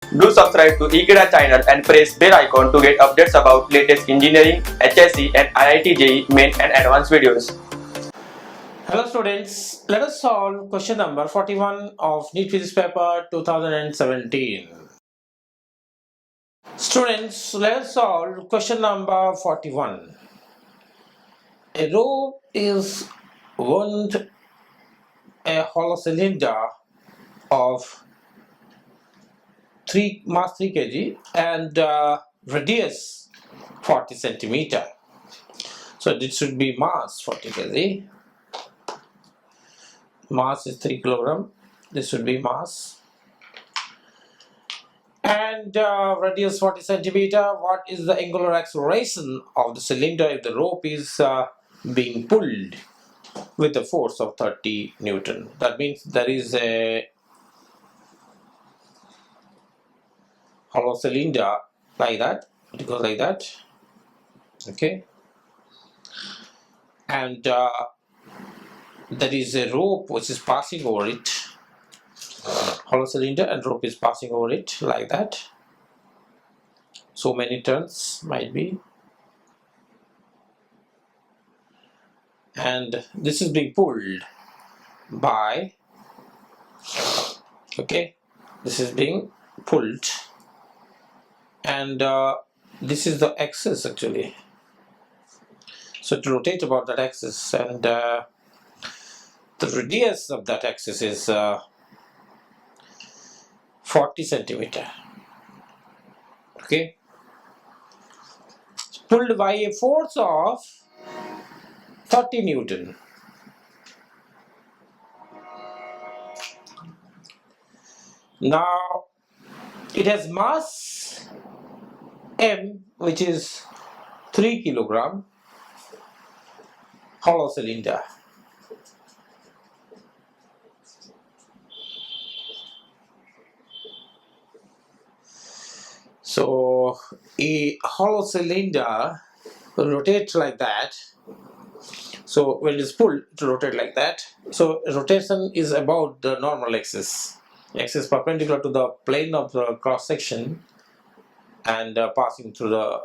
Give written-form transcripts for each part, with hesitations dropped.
Do subscribe to Ekeeda channel and press bell icon to get updates about latest engineering, HSC and IIT JEE main and advanced videos. Hello students, let us solve question number 41 of NEET Physics paper 2017. Students, let us solve question number 41. A rope is wound a hollow cylinder of mass 3 kg and radius 40 centimeter. So this should be mass 40 kg. Mass is 3 kilogram. This should be mass. And radius 40 centimeter. What is the angular acceleration of the cylinder if the rope is being pulled with a force of 30 Newton? That means there is a hollow cylinder like that. It goes like that. Okay. And there is a rope which is passing over it. Hollow cylinder and rope is passing over it like that. So many turns might be. And this is being pulled by, okay, this is being pulled, and this is the axis actually. So to rotate about that axis, and the radius of that axis is 40 centimeter. Okay, pulled by a force of 30 Newton. Now it has mass m, which is 3 kilogram, hollow cylinder. So a hollow cylinder will rotate like that. So when it is pulled, it will rotate like that. So rotation is about the normal axis. Axis perpendicular to the plane of the cross section and passing through the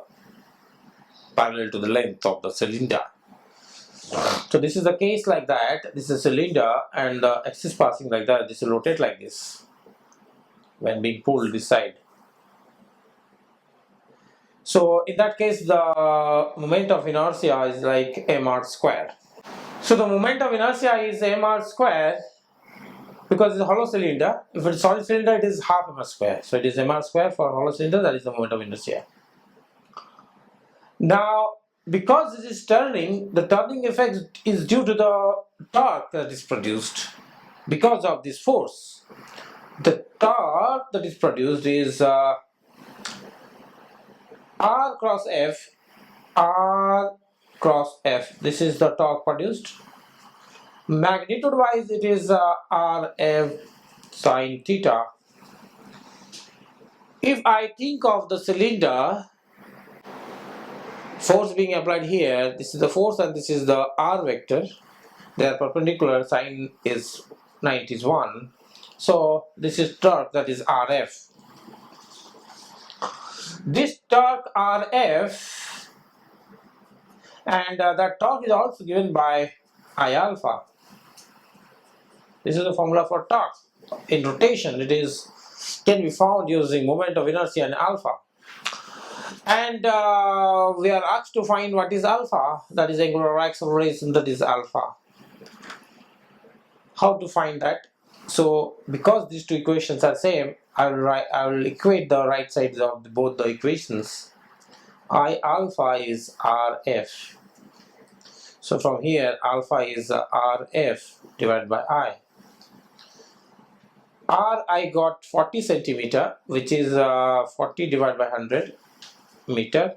parallel to the length of the cylinder. So this is the case like that. This is a cylinder and the axis passing like that. This will rotate like this when being pulled this side. So in that case, the moment of inertia is like mr square. So the moment of inertia is mr square because it's a hollow cylinder. If it's a solid cylinder, it is half mr square. So it is mr square for hollow cylinder. That is the moment of inertia. Now, because it is turning, the turning effect is due to the torque that is produced because of this force. The torque that is produced is R cross F, R cross F. This is the torque produced. Magnitude wise, it is RF sine theta. If I think of the cylinder, force being applied here, this is the force and this is the R vector. They are perpendicular, sine is 90 is 1. So this is torque, that is RF. This torque RF, and that torque is also given by I alpha. This is the formula for torque. In rotation, it is can be found using moment of inertia and alpha. And we are asked to find what is alpha, that is angular acceleration, that is alpha. How to find that? So because these two equations are same, I will equate the right sides of both the equations. I alpha is RF. So from here, alpha is RF divided by I. R I got 40 centimeter, which is 40 divided by 100 meter.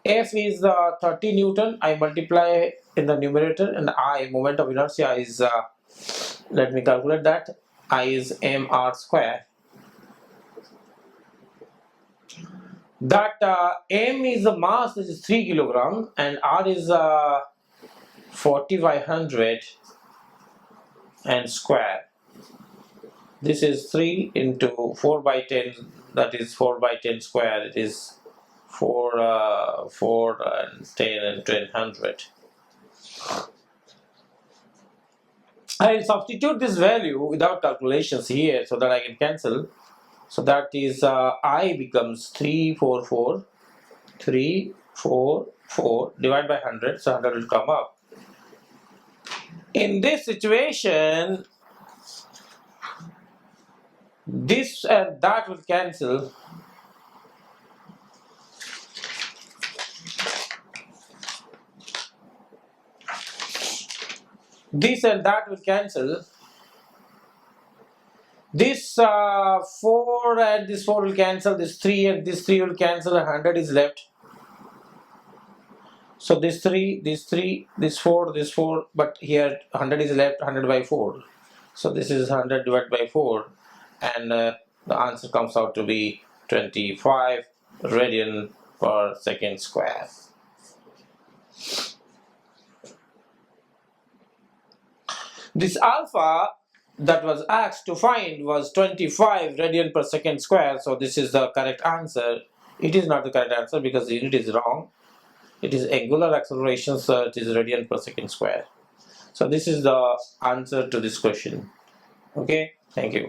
F is 30 Newton. I multiply in the numerator, and I, moment of inertia, is let me calculate that. I is mr square. That m is the mass, which is 3 kilogram, and r is 40 by 100 and square. This is 3 into 4 by 10, that is 4 by 10 square, it is 4 and 10 and 100. I will substitute this value without calculations here so that I can cancel. So that is I becomes 344 divided by 100, so 100 will come up. In this situation, this and that will cancel. This and that will cancel. This 4 and this 4 will cancel. This 3 and this 3 will cancel. 100 is left. So this 3, this 3, this 4, this 4, but here 100 is left, 100 by 4. So this is 100 divided by 4, and the answer comes out to be 25 radian per second square. This alpha that was asked to find was 25 radian per second square, so this is the correct answer. It is not the correct answer because the unit is wrong. It is angular acceleration, so it is radian per second square. So this is the answer to this question. Okay, thank you.